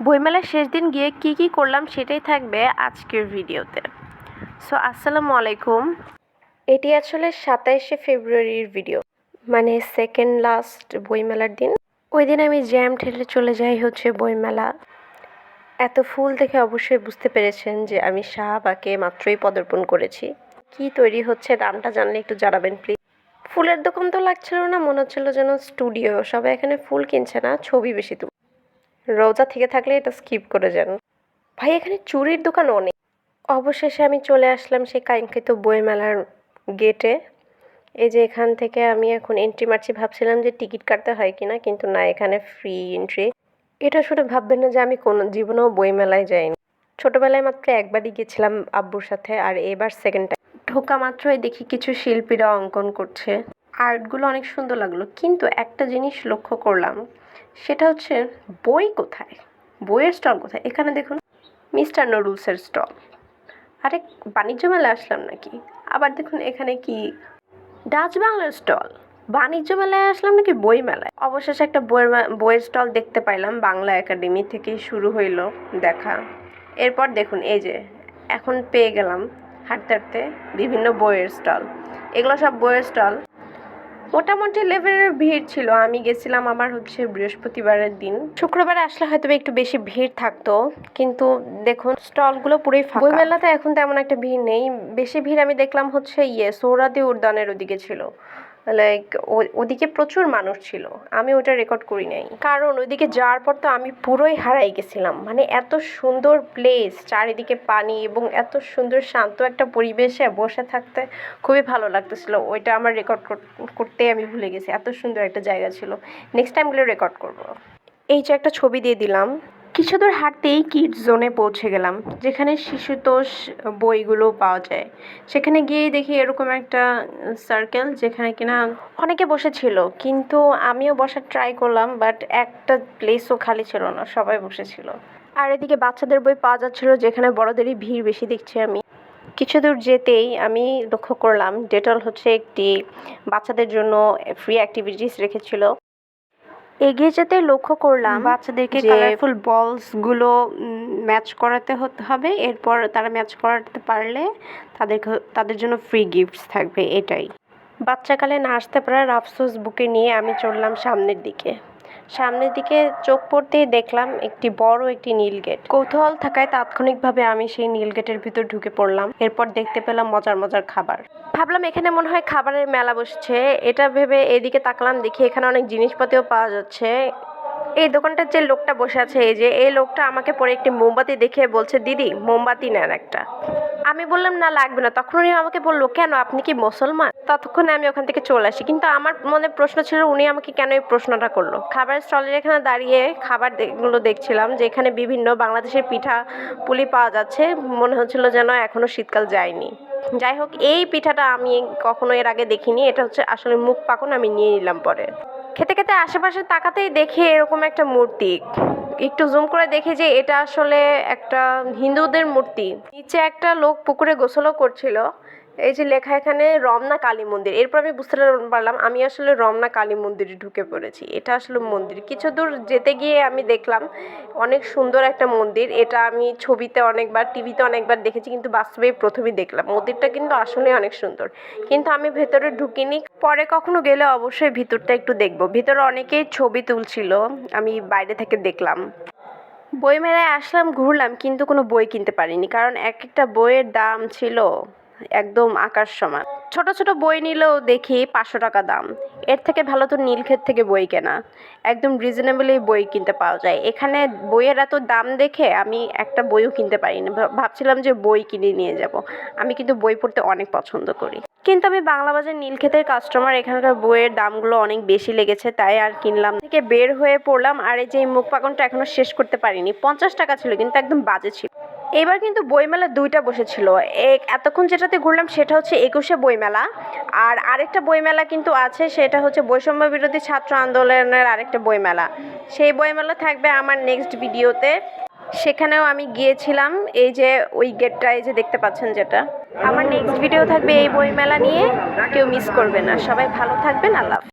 বইমেলার শেষ দিন গিয়ে কি করলাম সেটাই থাকবে আজকের ভিডিওতে। সো আসসালামু আলাইকুম। এটি আসলে 27শে ফেব্রুয়ারির ভিডিও, মানে সেকেন্ড লাস্ট বইমেলার দিন। ওই দিন আমি জ্যাম ঠেলে চলে যাই হচ্ছে বইমেলা। এত ফুল দেখে অবশ্যই বুঝতে পেরেছেন যে আমি শাহবাগে মাত্রই পদার্পণ করেছি। কি তৈরি হচ্ছে নামটা জানলে একটু জানাবেন প্লিজ। ফুলের দোকান তো লাগছিল না, মনে হচ্ছিল যেন স্টুডিও। সবাই এখানে ফুল কিনছে না, ছবি বেশি তুল। রোজা থেকে থাকলে এটা স্কিপ করে যান ভাই, এখানে চুড়ির দোকান অনেক। অবশেষে আমি চলে আসলাম সেই কাঙ্ক্ষিত বইমেলার গেটে। এই যে এখান থেকে আমি এখন এন্ট্রি মারছি, ভাবছিলাম যে টিকিট কাটতে হয় কিনা, কিন্তু না, এখানে ফ্রি এন্ট্রি। এটা শুনে ভাববেন না যে আমি কোনো জীবনেও বইমেলায় যাইনি। ছোটবেলায় মাত্র একবারই গেছিলাম আব্বুর সাথে, আর এবার সেকেন্ড টাইম। ঢোকা মাত্রই দেখি কিছু শিল্পীরা অঙ্কন করছে, আর্টগুলো অনেক সুন্দর লাগলো। কিন্তু একটা জিনিস লক্ষ্য করলাম, সেটা হচ্ছে বই কোথায়, বইয়ের স্টল কোথায়। এখানে দেখুন মিস্টার নুডলসের স্টল। আরে বাণিজ্য মেলায় আসলাম নাকি? আবার দেখুন এখানে কি ডাচ বাংলার স্টল। বাণিজ্য মেলায় আসলাম নাকি বই মেলায়? অবশেষে একটা বইয়ের স্টল দেখতে পাইলাম। বাংলা একাডেমি থেকেই শুরু হইলো দেখা। এরপর দেখুন এই যে এখন পেয়ে গেলাম হাঁটতে হাঁটতে বিভিন্ন বইয়ের স্টল। এগুলো সব বইয়ের স্টল। মোটামুটি লেভেলের ভিড় ছিল। আমি গেছিলাম আমার হচ্ছে বৃহস্পতিবারের দিন। শুক্রবারে আসলে হয়তো একটু বেশি ভিড় থাকতো, কিন্তু দেখুন স্টলগুলো পুরোই ফাঁকা। বইমেলাতে এখন তেমন একটা ভিড় নেই। বেশি ভিড় আমি দেখলাম হচ্ছে সোহরাওয়ার্দী উদ্যানের ওদিকে ছিল। লাইক ওদিকে প্রচুর মানুষ ছিল। আমি ওটা রেকর্ড করি নাই, কারণ ওইদিকে যাওয়ার পর তো আমি পুরোই হারাই গেছিলাম। মানে এত সুন্দর প্লেস, চারিদিকে পানি এবং এত সুন্দর শান্ত একটা পরিবেশে বসে থাকতে খুবই ভালো লাগতেছিল। ওইটা আমার রেকর্ড করতে আমি ভুলে গেছি। এত সুন্দর একটা জায়গা ছিল। নেক্সট টাইম গেলে রেকর্ড করব। এই যে একটা ছবি দিয়ে দিলাম। কিছু দূর হাঁটতেই কিডস জোনে পৌঁছে গেলাম, যেখানে শিশুতোষ বইগুলো পাওয়া যায়। সেখানে গিয়েই দেখি এরকম একটা সার্কেল, যেখানে কিনা অনেকে বসেছিল, কিন্তু আমিও বসার ট্রাই করলাম, বাট একটা প্লেসও খালি ছিল না, সবাই বসেছিল। আর এদিকে বাচ্চাদের বই পাওয়া যাচ্ছিল, যেখানে বড়দেরই ভিড় বেশি দেখছি আমি। কিছু দূর যেতেই আমি লক্ষ্য করলাম ডেটল হচ্ছে একটি বাচ্চাদের জন্য ফ্রি অ্যাক্টিভিটিস রেখেছিল। এগিয়ে যেতে লক্ষ্য করলাম বাচ্চাদেরকে কালারফুল বলসগুলো ম্যাচ করাতে হবে। এরপর তারা ম্যাচ করাতে পারলে তাদের জন্য ফ্রি গিফটস থাকবে। এটাই বাচ্চাকালে না আসতে পারার আফসোস বুকে নিয়ে আমি চললাম সামনের দিকে চোখ পড়তেই দেখলাম একটি নীল গেট। কৌতূহল থাকায় তাৎক্ষণিকভাবে আমি সেই নীল গেটের ভিতর ঢুকে পড়লাম। এরপর দেখতে পেলাম মজার খাবার। ভাবলাম এখানে মনে হয় খাবারের মেলা বসছে। এটা ভেবে এদিকে তাকলাম, দেখি এখানে অনেক জিনিসপাতিও পাওয়া যাচ্ছে। এই দোকানটার যে লোকটা বসে আছে, এই লোকটা আমাকে পরে একটি মোমবাতি দেখে বলছে, দিদি মোমবাতি নেন একটা। আমি বললাম না, লাগবে না। তখন উনি আমাকে বললো, কেন, আপনি কি মুসলমান? ততক্ষণে আমি ওখান থেকে চলে আসি, কিন্তু আমার মনে প্রশ্ন ছিল উনি আমাকে কেন এই প্রশ্নটা করলো। খাবারের স্টলের এখানে দাঁড়িয়ে খাবারগুলো দেখছিলাম, যে এখানে বিভিন্ন বাংলাদেশের পিঠা পুলি পাওয়া যাচ্ছে। মনে হচ্ছিল যেন এখনো শীতকাল যায়নি। যাই হোক, এই পিঠাটা আমি কখনো এর আগে দেখিনি। এটা হচ্ছে আসলে মুখ পাকন, আমি নিয়ে নিলাম পরে। খেতে খেতে আশেপাশে তাকাতেই দেখি এরকম একটা মূর্তি। একটু জুম করে দেখি যে এটা আসলে একটা হিন্দুদের মূর্তি। নিচে একটা লোক পুকুরে গোসলও করছিল। এই যে লেখা এখানে রমনা কালী মন্দির। এরপর আমি বুঝতে পারলাম আমি আসলে রমনা কালী মন্দিরে ঢুকে পড়েছি। এটা আসলে মন্দির। কিছু দূর যেতে গিয়ে আমি দেখলাম অনেক সুন্দর একটা মন্দির। এটা আমি ছবিতে অনেকবার, টিভিতে অনেকবার দেখেছি, কিন্তু বাস্তবে প্রথমেই দেখলাম। মন্দিরটা কিন্তু আসলে অনেক সুন্দর, কিন্তু আমি ভেতরে ঢুকিনি। পরে কখনো গেলে অবশ্যই ভিতরটা একটু দেখব। ভিতরে অনেকেই ছবি তুলছিল, আমি বাইরে থেকে দেখলাম। বইমেলায় আসলাম, ঘুরলাম, কিন্তু কোনো বই কিনতে পারিনি, কারণ একটা বইয়ের দাম ছিল একদম আকাশ সমান। ছোট ছোট বই নিলেও দেখি 500 টাকা দাম। এর থেকে ভালো তো নীলক্ষেত থেকে বই কেনা। একদম রিজনেবলি বই কিনতে পাওয়া যায়। এখানে বইয়ের এত দাম দেখে আমি একটা বইও কিনতে পারিনি। ভাবছিলাম যে বই কিনে নিয়ে যাব। আমি কিন্তু বই পড়তে অনেক পছন্দ করি, কিন্তু আমি বাংলাবাজার নীলক্ষেতের কাস্টমার। এখানকার বইয়ের দামগুলো অনেক বেশি লেগেছে, তাই আর কিনলাম থেকে বের হয়ে পড়লাম। আর এই যে মুখ পাকনটা এখনো শেষ করতে পারিনি। 50 টাকা ছিল, কিন্তু একদম বাজে ছিল। এবার কিন্তু বইমেলা দুইটা বসেছিল। এতক্ষণ যেটাতে ঘুরলাম সেটা হচ্ছে 21শে বইমেলা, আর আরেকটা বইমেলা কিন্তু আছে, সেটা হচ্ছে বৈষম্য বিরোধী ছাত্র আন্দোলনের আরেকটা বইমেলা। সেই বইমেলা থাকবে আমার নেক্সট ভিডিওতে। সেখানেও আমি গিয়েছিলাম। এই যে ওই গেটটা, এই যে দেখতে পাচ্ছেন যেটা। আমার নেক্সট ভিডিও থাকবে এই বইমেলা নিয়ে, কেউ মিস করবে না। সবাই ভালো থাকবেন। আল্লাহ হাফেজ।